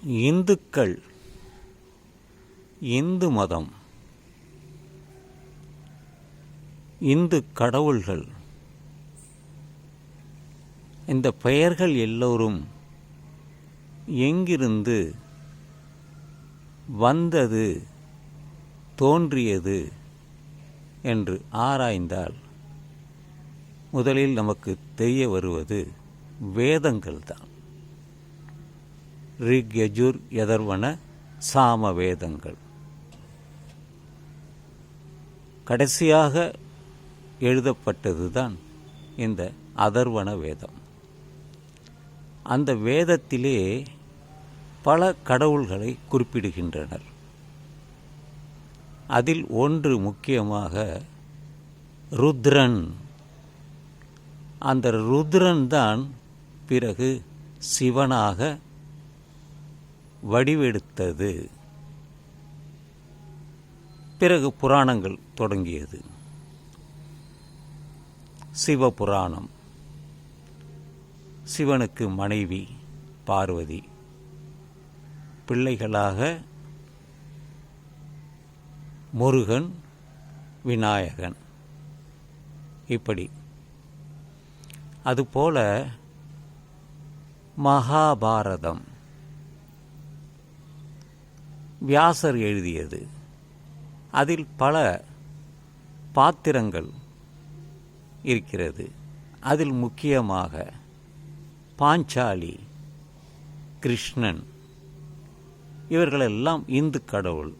இந்துக்கள், இந்து மதம், இந்து கடவுள்கள், இந்த பெயர்கள் எல்லோரும் எங்கிருந்து வந்தது, தோன்றியது என்று ஆராய்ந்தால் முதலில் நமக்கு தெரிய வருவது வேதங்கள் தான். ரிக், யஜுர், யதர்வன, சாம வேதங்கள். கடைசியாக எழுதப்பட்டது தான் இந்த அதர்வன வேதம். அந்த வேதத்திலே பல கடவுள்களை குறிப்பிடுகின்றனர். அதில் ஒன்று முக்கியமாக ருத்ரன். அந்த ருத்ரன் தான் பிறகு சிவனாக வடிவெடுத்தது. பிறகு புராணங்கள் தொடங்கியது. சிவபுராணம். சிவனுக்கு மனைவி பார்வதி, பிள்ளைகளாக முருகன், விநாயகன். இப்படி அதுபோல மகாபாரதம் வியாசர் எழுதியது. அதில் பல பாத்திரங்கள் இருக்கிறது. அதில் முக்கியமாக பாஞ்சாலி, கிருஷ்ணன், இவர்களெல்லாம் இந்து கடவுள்.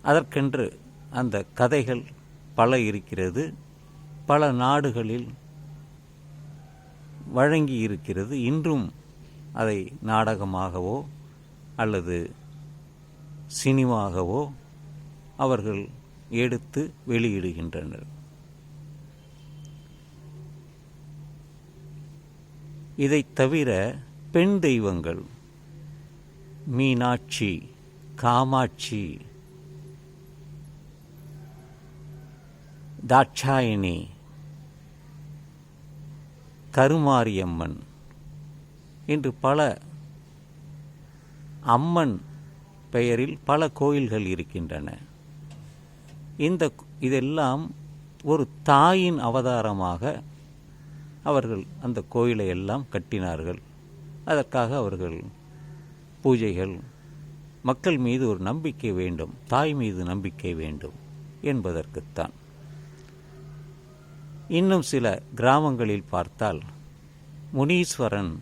அதற்கென்று அந்த கதைகள் பல இருக்கிறது. பல நாடுகளில் வழங்கி இருக்கிறது. இன்றும் அதை நாடகமாகவோ அல்லது சினிமாகவோ அவர்கள் எடுத்து வெளியிடுகின்றனர். இதைத் தவிர பெண் தெய்வங்கள் மீனாட்சி, காமாட்சி, தாட்சாயினி, கருமாரியம்மன் என்று பல அம்மன் பெயரில் பல கோயில்கள் இருக்கின்றன. இதெல்லாம் ஒரு தாயின் அவதாரமாக அவர்கள் அந்த கோயிலை எல்லாம் கட்டினார்கள். அதற்காக அவர்கள் பூஜைகள், மக்கள் மீது ஒரு நம்பிக்கை வேண்டும், தாய் மீது நம்பிக்கை வேண்டும் என்பதற்குத்தான். இன்னும் சில கிராமங்களில் பார்த்தால் முனீஸ்வரன்.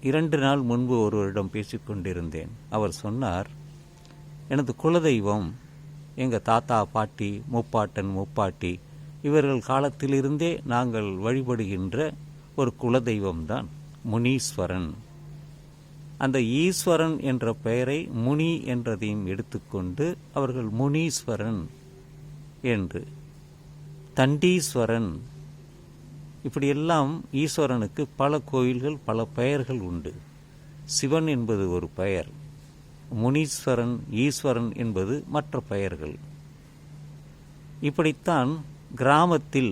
2 நாள் முன்பு ஒருவரிடம் பேசிக்கொண்டிருந்தேன். அவர் சொன்னார், எனது குலதெய்வம் எங்கள் தாத்தா, பாட்டி, முப்பாட்டன், முப்பாட்டி இவர்கள் காலத்திலிருந்தே நாங்கள் வழிபடுகின்ற ஒரு குலதெய்வம்தான் முனீஸ்வரன். அந்த ஈஸ்வரன் என்ற பெயரை முனி என்றதையும் எடுத்துக்கொண்டு அவர்கள் முனீஸ்வரன் என்று, தண்டீஸ்வரன், இப்படியெல்லாம் ஈஸ்வரனுக்கு பல கோயில்கள், பல பெயர்கள் உண்டு. சிவன் என்பது ஒரு பெயர், முனீஸ்வரன், ஈஸ்வரன் என்பது மற்ற பெயர்கள். இப்படித்தான் கிராமத்தில்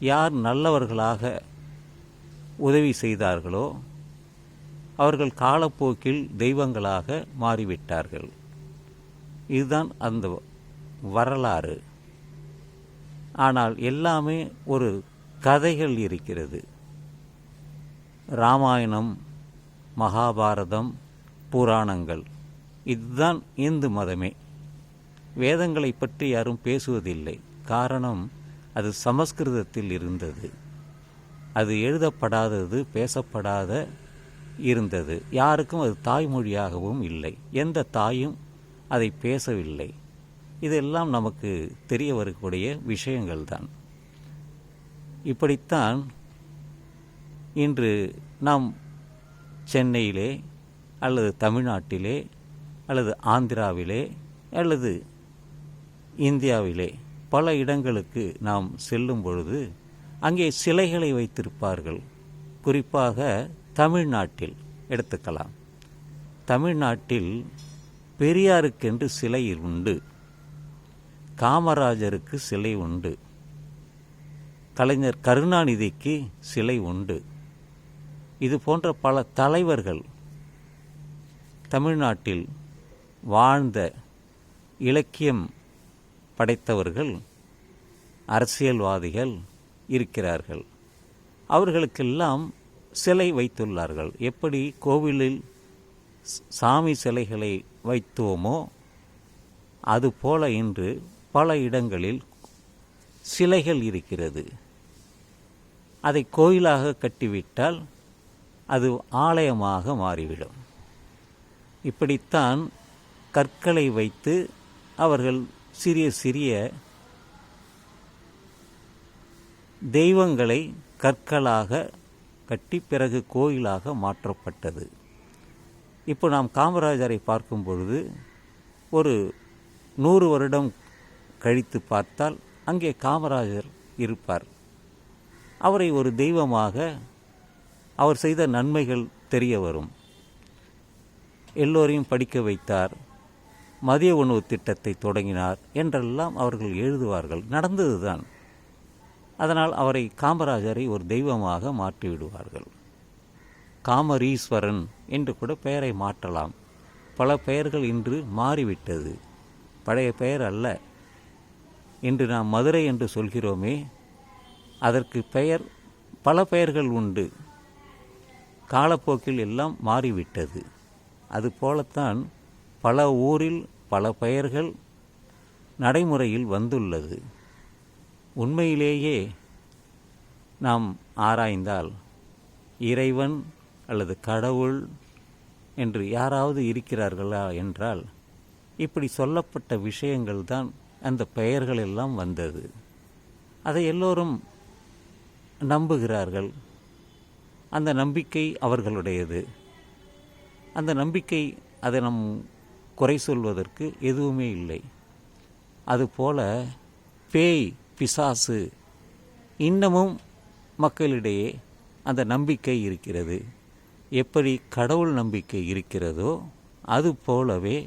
யார் நல்லவர்களாக உதவி செய்தார்களோ அவர்கள் காலப்போக்கில் தெய்வங்களாக மாறிவிட்டார்கள். இதுதான் அந்த வரலாறு. ஆனால் எல்லாமே ஒரு கதைகள் இருக்கிறது. ராமாயணம், மகாபாரதம், புராணங்கள், இதுதான் இந்து மதமே. வேதங்களை பற்றி யாரும் பேசுவதில்லை. காரணம், அது சமஸ்கிருதத்தில் இருந்தது. அது எழுதப்படாதது, பேசப்படாத இருந்தது. யாருக்கும் அது தாய்மொழியாகவும் இல்லை. எந்த தாயும் அதை பேசவில்லை. இதெல்லாம் நமக்கு தெரிய வரக்கூடிய விஷயங்கள்தான். இப்படித்தான் இன்று நாம் சென்னையிலே அல்லது தமிழ்நாட்டிலே அல்லது ஆந்திராவிலே அல்லது இந்தியாவிலே பல இடங்களுக்கு நாம் செல்லும் பொழுது அங்கே சிலைகளை வைத்திருப்பார்கள். குறிப்பாக தமிழ்நாட்டில் எடுத்துக்கலாம். தமிழ்நாட்டில் பெரியாருக்கென்று சிலை உண்டு, காமராஜருக்கு சிலை உண்டு, கலைஞர் கருணாநிதிக்கு சிலை உண்டு. இது போன்ற பல தலைவர்கள் தமிழ்நாட்டில் வாழ்ந்த இலக்கியம் படைத்தவர்கள், அரசியல்வாதிகள் இருக்கிறார்கள். அவர்களுக்கெல்லாம் சிலை வைத்துள்ளார்கள். எப்படி கோவிலில் சாமி சிலைகளை வைத்தோமோ அதுபோல இன்று பல இடங்களில் சிலைகள் இருக்கிறது. அதை கோயிலாக கட்டிவிட்டால் அது ஆலயமாக மாறிவிடும். இப்படித்தான் கற்களை வைத்து அவர்கள் சிறிய சிறிய தெய்வங்களை கற்களாக கட்டி பிறகு கோயிலாக மாற்றப்பட்டது. இப்போ நாம் காமராஜரை பார்க்கும் பொழுது ஒரு 100 வருடம் கழித்து பார்த்தால் அங்கே காமராஜர் இருப்பார். அவரை ஒரு தெய்வமாக, அவர் செய்த நன்மைகள் தெரிய வரும். எல்லோரையும் படிக்க வைத்தார், மதிய உணவு திட்டத்தை தொடங்கினார் என்றெல்லாம் அவர்கள் எழுதுவார்கள். நடந்ததுதான். அதனால் அவரை, காமராஜரை ஒரு தெய்வமாக மாற்றிவிடுவார்கள். காமரீஸ்வரன் என்று கூட பெயரை மாற்றலாம். பல பெயர்கள் இன்று மாறிவிட்டது, பழைய பெயர் அல்ல. இன்று நாம் மதுரை என்று சொல்கிறோமே, அதற்கு பெயர் பல பெயர்கள் உண்டு. காலப்போக்கில் எல்லாம் மாறிவிட்டது. அதுபோலத்தான் பல ஊரில் பல பெயர்கள் நடைமுறையில் வந்துள்ளது. உண்மையிலேயே நாம் ஆராய்ந்தால் இறைவன் அல்லது கடவுள் என்று யாராவது இருக்கிறார்களா என்றால் இப்படி சொல்லப்பட்ட விஷயங்கள் தான் அந்த பெயர்கள் எல்லாம் வந்தது. அதை எல்லோரும் நம்புகிறார்கள். அந்த நம்பிக்கை அவர்களுடையது. அந்த நம்பிக்கை, அதை நம் குறை சொல்வதற்கு எதுவுமே இல்லை. அதுபோல பேய், பிசாசு இன்னமும் மக்களிடையே அந்த நம்பிக்கை இருக்கிறது. எப்படி கடவுள் நம்பிக்கை இருக்கிறதோ அதுபோலவே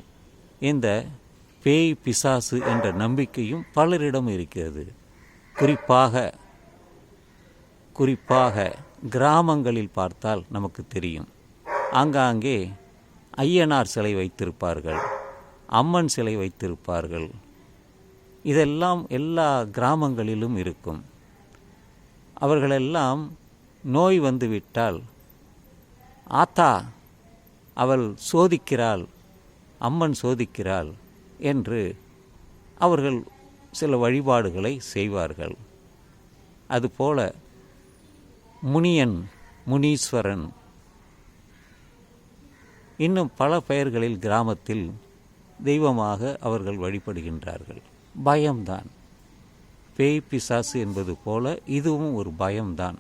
இந்த பேய், பிசாசு என்ற நம்பிக்கையும் பலரிடம் இருக்கிறது. குறிப்பாக கிராமங்களில் பார்த்தால் நமக்கு தெரியும். ஆங்காங்கே ஐயனார் சிலை வைத்திருப்பார்கள், அம்மன் சிலை வைத்திருப்பார்கள். இதெல்லாம் எல்லா கிராமங்களிலும் இருக்கும். அவர்களெல்லாம் நோய் வந்துவிட்டால், ஆத்தா அவள் சோதிக்கிறாள், அம்மன் சோதிக்கிறாள் என்று அவர்கள் சில வழிபாடுகளை செய்வார்கள். அதுபோல முனியன், முனீஸ்வரன், இன்னும் பல பெயர்களில் கிராமத்தில் தெய்வமாக அவர்கள் வழிபடுகின்றார்கள். பயம்தான். பேய், பிசாசு என்பது போல இதுவும் ஒரு பயம்தான்.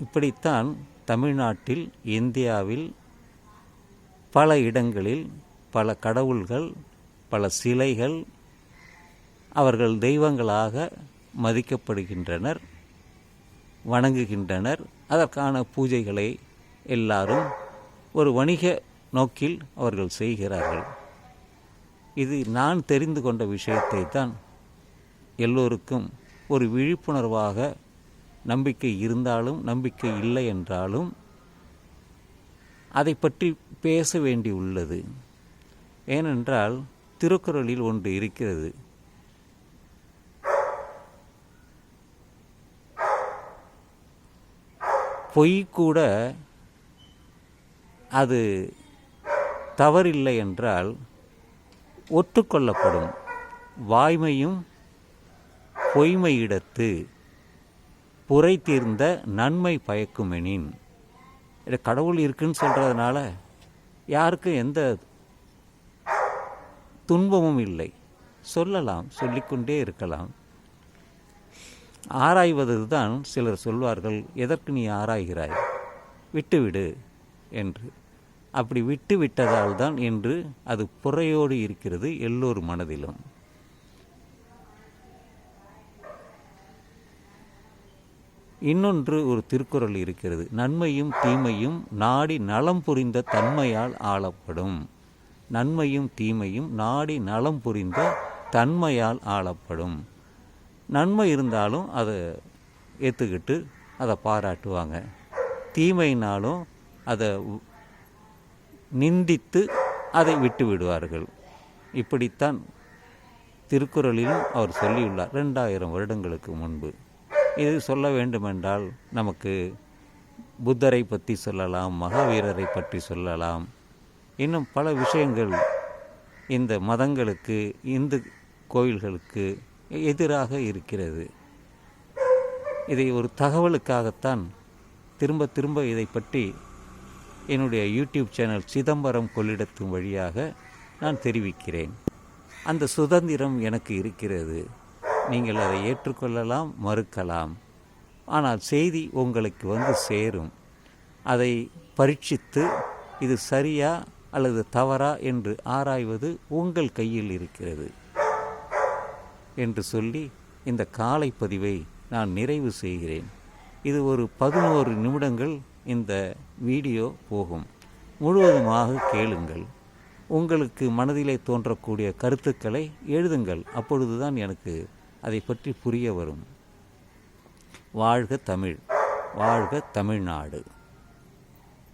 இப்படித்தான் தமிழ்நாட்டில், இந்தியாவில் பல இடங்களில் பல கடவுள்கள், பல சிலைகள் அவர்கள் தெய்வங்களாக மதிக்கப்படுகின்றனர், வணங்குகின்றனர். அதற்கான பூஜைகளை எல்லாரும் ஒரு வணிக நோக்கில் அவர்கள் செய்கிறார்கள். இது நான் தெரிந்து கொண்ட விஷயத்தை தான் எல்லோருக்கும் ஒரு விழிப்புணர்வாக, நம்பிக்கை இருந்தாலும் நம்பிக்கை இல்லை என்றாலும் அதை பற்றி பேச வேண்டி உள்ளது. ஏனென்றால் திருக்குறளில் ஒன்று இருக்கிறது. பொய் கூட அது தவறில்லை என்றால் ஒற்றுக்கொள்ளப்படும். வாய்மையும் பொய்மையிடத்து புரை தீர்ந்த நன்மை பயக்குமெனின். கடவுள் இருக்குன்னு சொல்கிறதுனால யாருக்கும் எந்த துன்பமும் இல்லை. சொல்லலாம், சொல்லிக்கொண்டே இருக்கலாம். ஆராய்வது தான் சிலர் சொல்வார்கள், எதற்கு நீ ஆராய்கிறாய், விட்டுவிடு என்று. அப்படி விட்டு விட்டதால் தான் இன்று அது புறையோடு இருக்கிறது எல்லோர் மனதிலும். இன்னொன்று ஒரு திருக்குறள் இருக்கிறது. நன்மையும் தீமையும் நாடி நலம் புரிந்த தன்மையால் ஆளப்படும். நன்மையும் தீமையும் நாடி நலம் புரிந்த தன்மையால் ஆளப்படும். நன்மை இருந்தாலும் அதை ஏற்றுக்கிட்டு அதை பாராட்டுவாங்க, தீமையினாலும் அதை நிந்தித்து அதை விட்டு விடுவார்கள். இப்படித்தான் திருக்குறளிலும் அவர் சொல்லியுள்ளார் 2000 வருடங்களுக்கு முன்பு. இது சொல்ல வேண்டுமென்றால் நமக்கு புத்தரை பற்றி சொல்லலாம், மகாவீரரை பற்றி சொல்லலாம், இன்னும் பல விஷயங்கள் இந்த மதங்களுக்கு, இந்து கோயில்களுக்கு எதிராக இருக்கிறது. இதை ஒரு தகவலுக்காகத்தான் திரும்ப திரும்ப இதை பற்றி என்னுடைய யூடியூப் சேனல் சிதம்பரம் கொள்ளிடத்தின் வழியாக நான் தெரிவிக்கிறேன். அந்த சுதந்திரம் எனக்கு இருக்கிறது. நீங்கள் அதை ஏற்றுக்கொள்ளலாம், மறுக்கலாம். ஆனால் செய்தி உங்களுக்கு வந்து சேரும். அதை பரீட்சித்து இது சரியா அல்லது தவறா என்று ஆராய்வது உங்கள் கையில் இருக்கிறது என்று சொல்லி இந்த காலை பதிவை நான் நிறைவு செய்கிறேன். இது ஒரு 11 நிமிடங்கள் இந்த வீடியோ போகும். முழுவதுமாக கேளுங்கள். உங்களுக்கு மனதிலே தோன்றக்கூடிய கருத்துக்களை எழுதுங்கள். அப்பொழுதுதான் எனக்கு அதை பற்றி புரிய வரும். வாழ்க தமிழ், வாழ்க தமிழ்நாடு.